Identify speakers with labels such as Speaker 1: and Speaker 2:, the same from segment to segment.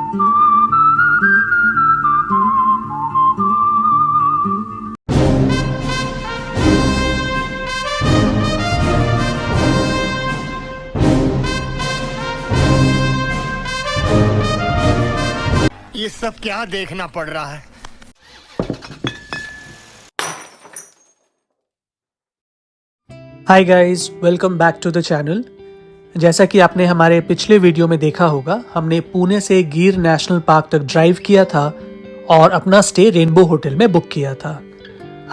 Speaker 1: ये सब क्या देखना पड़ रहा है।
Speaker 2: Hi guys, welcome back to the channel. जैसा कि आपने हमारे पिछले वीडियो में देखा होगा, हमने पुणे से गिर नेशनल पार्क तक ड्राइव किया था और अपना स्टे रेनबो होटल में बुक किया था।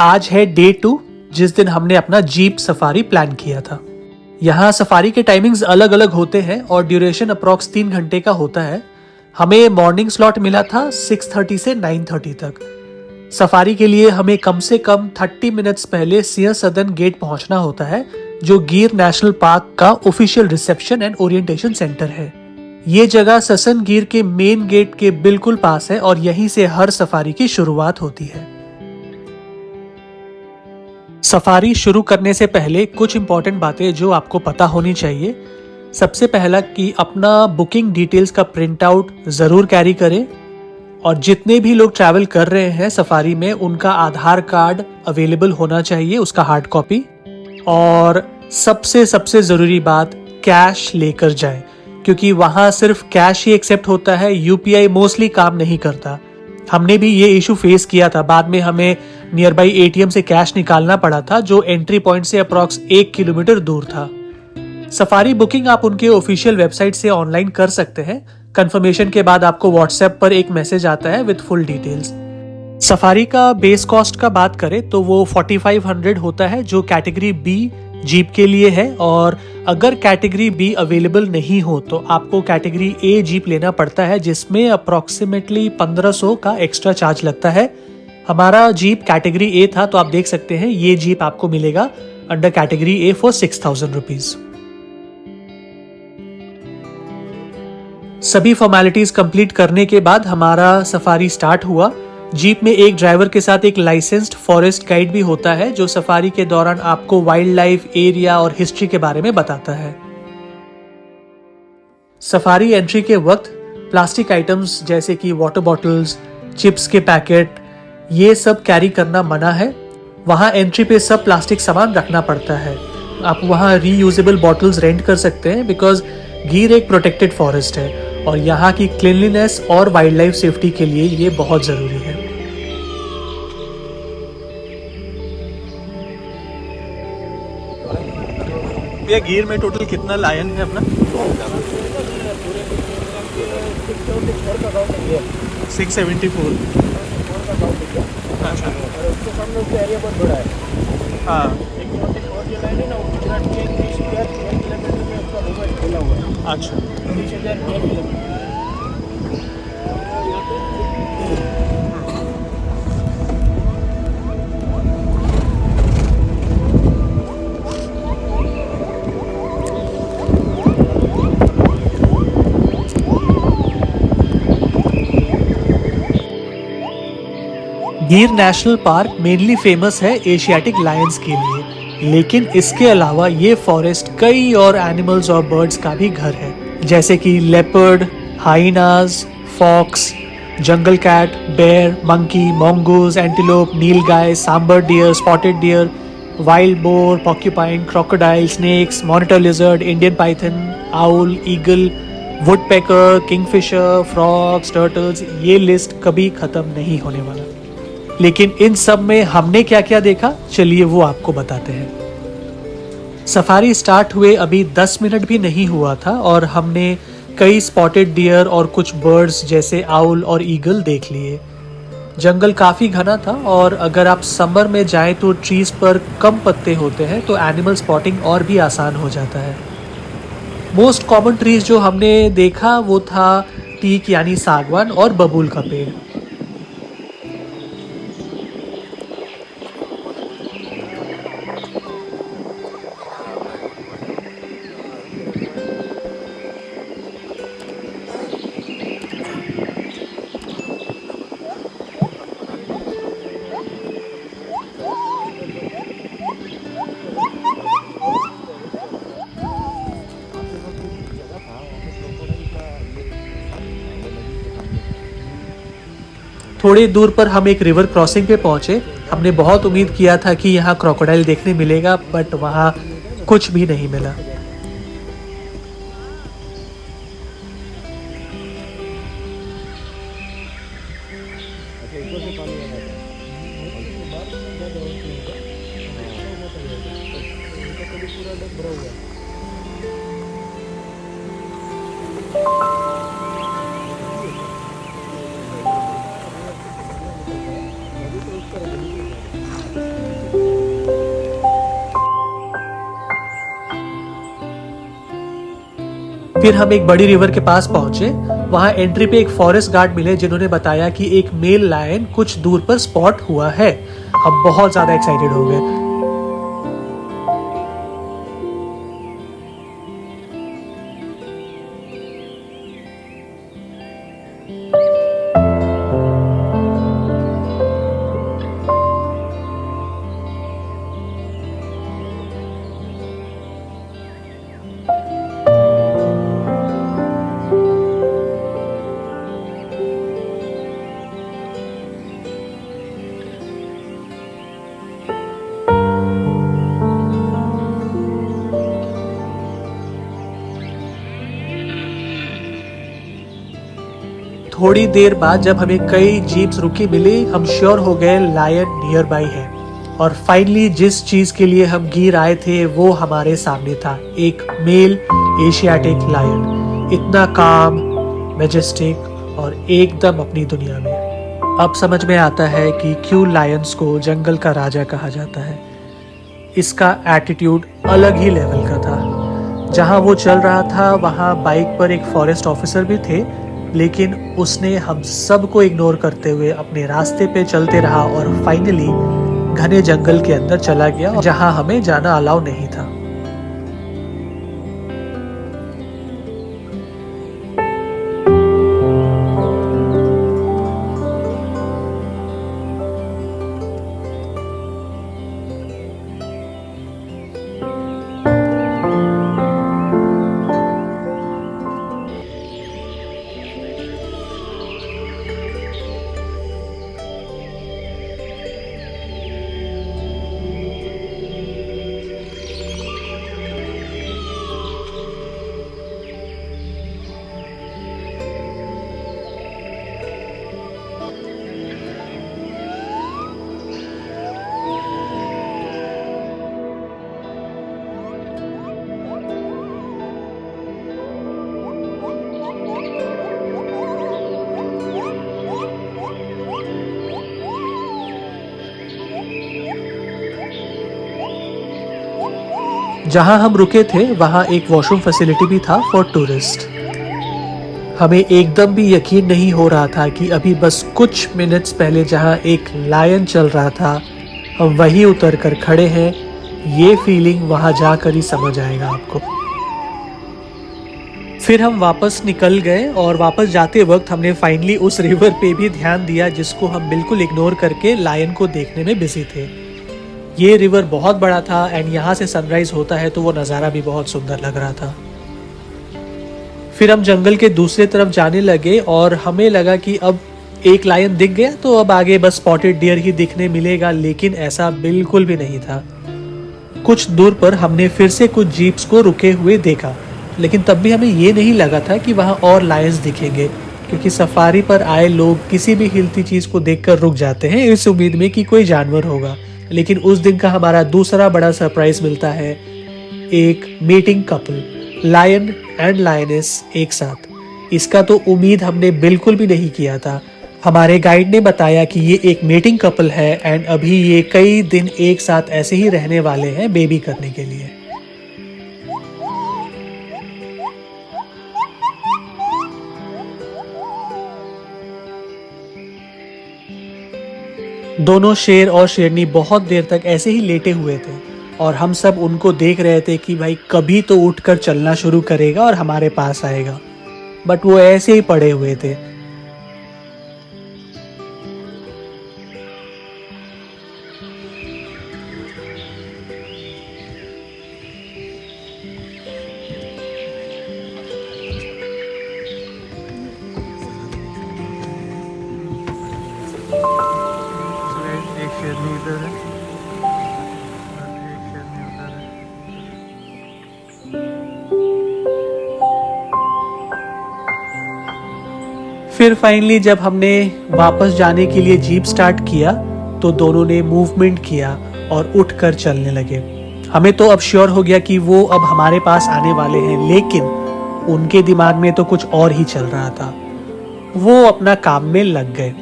Speaker 2: आज है डे 2, जिस दिन हमने अपना जीप सफारी प्लान किया था। यहाँ सफारी के टाइमिंग्स अलग अलग होते हैं और ड्यूरेशन अप्रॉक्स 3 घंटे का होता है। हमें मॉर्निंग स्लॉट मिला था 6:30 से 9:30 तक। सफारी के लिए हमें कम से कम 30 मिनट्स पहले सिंह सदन गेट पहुंचना होता है, जो गिर नेशनल पार्क का official reception and orientation centre है। ये जगह ससन गिर के मेन गेट के बिल्कुल पास है और यहीं से हर सफारी की शुरुआत होती है। सफारी शुरू करने से पहले कुछ इंपॉर्टेंट बातें जो आपको पता होनी चाहिए। सबसे पहला कि अपना बुकिंग डिटेल्स का प्रिंट आउट जरूर कैरी करें और जितने भी लोग ट्रैवल कर रहे हैं सफारी में, उनका आधार कार्ड अवेलेबल होना चाहिए, उसका हार्ड कॉपी। और सबसे जरूरी बात, कैश लेकर जाएं, क्योंकि वहां सिर्फ कैश ही एक्सेप्ट होता है, यूपीआई मोस्टली काम नहीं करता। हमने भी ये इशू फेस किया था। बाद में हमें नियर बाई एटीएम से कैश निकालना पड़ा था, जो एंट्री पॉइंट से अप्रॉक्स 1 किलोमीटर दूर था। सफारी बुकिंग आप उनके ऑफिशियल वेबसाइट से ऑनलाइन कर सकते हैं। कंफर्मेशन के बाद आपको व्हाट्सएप पर एक मैसेज आता है विद फुल डिटेल्स। सफारी का बेस कॉस्ट का बात करें तो वो 4500 होता है, जो कैटेगरी बी जीप के लिए है। और अगर कैटेगरी बी अवेलेबल नहीं हो तो आपको कैटेगरी ए जीप लेना पड़ता है, जिसमें अप्रोक्सीमेटली 1500 का एक्स्ट्रा चार्ज लगता है। हमारा जीप कैटेगरी ए था, तो आप देख सकते हैं ये जीप आपको मिलेगा under category A for 6000 rupees. सभी फॉर्मेलिटीज कंप्लीट करने के बाद हमारा सफारी स्टार्ट हुआ। जीप में एक ड्राइवर के साथ एक लाइसेंस्ड फॉरेस्ट गाइड भी होता है, जो सफारी के दौरान आपको वाइल्ड लाइफ, एरिया और हिस्ट्री के बारे में बताता है। सफारी एंट्री के वक्त प्लास्टिक आइटम्स जैसे कि वाटर बॉटल्स, चिप्स के पैकेट, ये सब कैरी करना मना है। वहां एंट्री पे सब प्लास्टिक सामान रखना पड़ता है। आप वहां रीयूजेबल बॉटल्स रेंट कर सकते हैं, बिकॉज गिर एक प्रोटेक्टेड फॉरेस्ट है और यहाँ की क्लीनलीनेस और वाइल्ड लाइफ सेफ्टी के लिए ये बहुत जरूरी है। ये गिर में टोटल कितना लायन है अपना? 674। अच्छा, एरिया बहुत बड़ा है। हाँ, अच्छा। गिर नेशनल पार्क मेनली फेमस है एशियाटिक लायंस के लिए, लेकिन इसके अलावा ये फॉरेस्ट कई और एनिमल्स और बर्ड्स का भी घर है, जैसे कि leopard, hyenas, fox, jungle cat, bear, monkey, mongoose, antelope, nilgai, sambar deer, spotted deer, wild boar, porcupine, crocodile, snakes, monitor lizard, Indian python, owl, eagle, woodpecker, kingfisher, frogs, turtles. ये लिस्ट कभी खत्म नहीं होने वाला। लेकिन इन सब में हमने क्या क्या देखा, चलिए वो आपको बताते हैं। सफारी स्टार्ट हुए अभी 10 मिनट भी नहीं हुआ था और हमने कई स्पॉटेड डियर और कुछ बर्ड्स जैसे आउल और ईगल देख लिए। जंगल काफ़ी घना था और अगर आप समर में जाएं तो ट्रीज पर कम पत्ते होते हैं, तो एनिमल स्पॉटिंग और भी आसान हो जाता है। मोस्ट कॉमन ट्रीज जो हमने देखा वो था टीक यानी सागवान और बबूल का पेड़। थोड़ी दूर पर हम एक रिवर क्रॉसिंग पे पहुंचे। हमने बहुत उम्मीद किया था कि यहाँ क्रोकोडाइल देखने मिलेगा, बट वहाँ कुछ भी नहीं मिला। फिर हम एक बड़ी रिवर के पास पहुंचे। वहां एंट्री पे एक फॉरेस्ट गार्ड मिले जिन्होंने बताया कि एक मेल लायन कुछ दूर पर स्पॉट हुआ है। हम बहुत ज्यादा एक्साइटेड हो गए। थोड़ी देर बाद जब हमें कई जीप्स रुकी मिली, हम श्योर हो गए लायन नियर बाई है। और फाइनली जिस चीज के लिए हम गिर आए थे वो हमारे सामने था, एक मेल एशियाटिक लायन, इतना काम, मैजेस्टिक और एकदम अपनी दुनिया में। अब समझ में आता है कि क्यों लायंस को जंगल का राजा कहा जाता है। इसका एटीट्यूड अलग ही लेवल का था। जहां वो चल रहा था वहां बाइक पर एक फॉरेस्ट ऑफिसर भी थे, लेकिन उसने हम सबको इग्नोर करते हुए अपने रास्ते पे चलते रहा और फाइनली घने जंगल के अंदर चला गया, जहां हमें जाना अलाउ नहीं था। जहां हम रुके थे वहां एक वॉशरूम फैसिलिटी भी था फॉर टूरिस्ट। हमें एकदम भी यकीन नहीं हो रहा था कि अभी बस कुछ मिनट्स पहले जहां एक लायन चल रहा था, हम वहीं उतर कर खड़े हैं। ये फीलिंग वहां जाकर ही समझ आएगा आपको। फिर हम वापस निकल गए और वापस जाते वक्त हमने फाइनली उस रिवर पे भी ध्यान दिया जिसको हम बिल्कुल इग्नोर करके लायन को देखने में बिजी थे। ये रिवर बहुत बड़ा था एंड यहाँ से सनराइज होता है तो वो नज़ारा भी बहुत सुंदर लग रहा था। फिर हम जंगल के दूसरे तरफ जाने लगे और हमें लगा कि अब एक लायन दिख गया तो अब आगे बस स्पॉटेड डियर ही दिखने मिलेगा, लेकिन ऐसा बिल्कुल भी नहीं था। कुछ दूर पर हमने फिर से कुछ जीप्स को रुके हुए देखा, लेकिन तब भी हमें ये नहीं लगा था कि वहाँ और लायंस दिखेंगे, क्योंकि सफारी पर आए लोग किसी भी हिलती चीज़ को देखकर रुक जाते हैं इस उम्मीद में कि कोई जानवर होगा। लेकिन उस दिन का हमारा दूसरा बड़ा सरप्राइज मिलता है, एक meeting couple, lion and lioness एक साथ। इसका तो उम्मीद हमने बिल्कुल भी नहीं किया था। हमारे गाइड ने बताया कि ये एक मीटिंग कपल है एंड अभी ये कई दिन एक साथ ऐसे ही रहने वाले हैं बेबी करने के लिए। दोनों शेर और शेरनी बहुत देर तक ऐसे ही लेटे हुए थे और हम सब उनको देख रहे थे कि भाई कभी तो उठकर चलना शुरू करेगा और हमारे पास आएगा, बट वो ऐसे ही पड़े हुए थे। एक शेरनी इधर है और एक शेरनी उधर है। फिर फाइनली जब हमने वापस जाने के लिए जीप स्टार्ट किया तो दोनों ने मूवमेंट किया और उठकर चलने लगे। हमें तो अब श्योर हो गया कि वो अब हमारे पास आने वाले हैं, लेकिन उनके दिमाग में तो कुछ और ही चल रहा था। वो अपना काम में लग गए।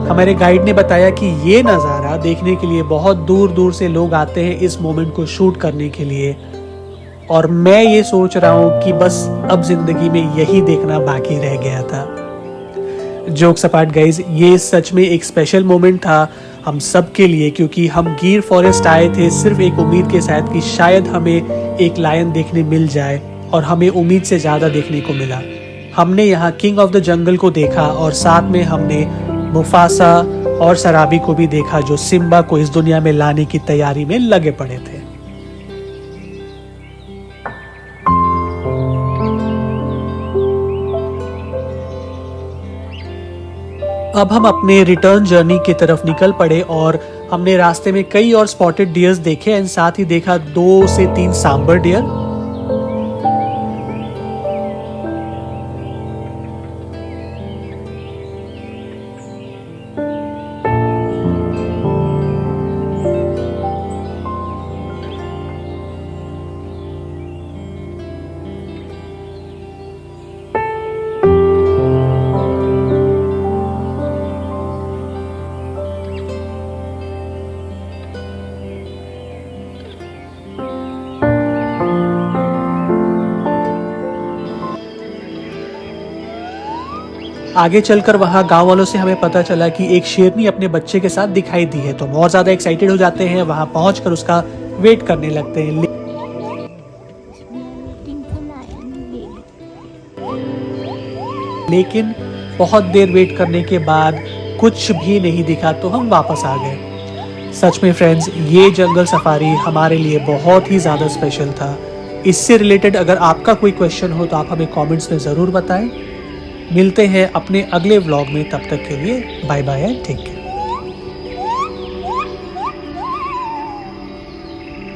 Speaker 2: हमारे गाइड ने बताया कि ये नज़ारा देखने के लिए बहुत दूर दूर से लोग आते हैं इस मोमेंट को शूट करने के लिए, और मैं ये सोच रहा हूँ कि बस अब जिंदगी में यही देखना बाकी रह गया था। जोक्स अपार्ट गाइज, ये सच में एक स्पेशल मोमेंट था हम सब के लिए, क्योंकि हम गिर फॉरेस्ट आए थे सिर्फ एक उम्मीद के साथ कि शायद हमें एक लायन देखने मिल जाए, और हमें उम्मीद से ज़्यादा देखने को मिला। हमने यहाँ किंग ऑफ द जंगल को देखा और साथ में हमने मुफासा और सराबी को भी देखा, जो सिम्बा को इस दुनिया में लाने की तैयारी में लगे पड़े थे। अब हम अपने रिटर्न जर्नी की तरफ निकल पड़े और हमने रास्ते में कई और स्पॉटेड डियर्स देखे एंड साथ ही देखा 2 से 3 सांबर डियर। आगे चलकर वहाँ गांव वालों से हमें पता चला कि एक शेरनी अपने बच्चे के साथ दिखाई दी है, तो हम और ज्यादा एक्साइटेड हो जाते हैं। वहाँ पहुंचकर उसका वेट करने लगते हैं, लेकिन बहुत देर वेट करने के बाद कुछ भी नहीं दिखा, तो हम वापस आ गए। सच में फ्रेंड्स, ये जंगल सफारी हमारे लिए बहुत ही ज़्यादा स्पेशल था। इससे रिलेटेड अगर आपका कोई क्वेश्चन हो तो आप हमें कमेंट्स में ज़रूर बताएं। मिलते हैं अपने अगले व्लॉग में, तब तक के लिए bye bye and take care.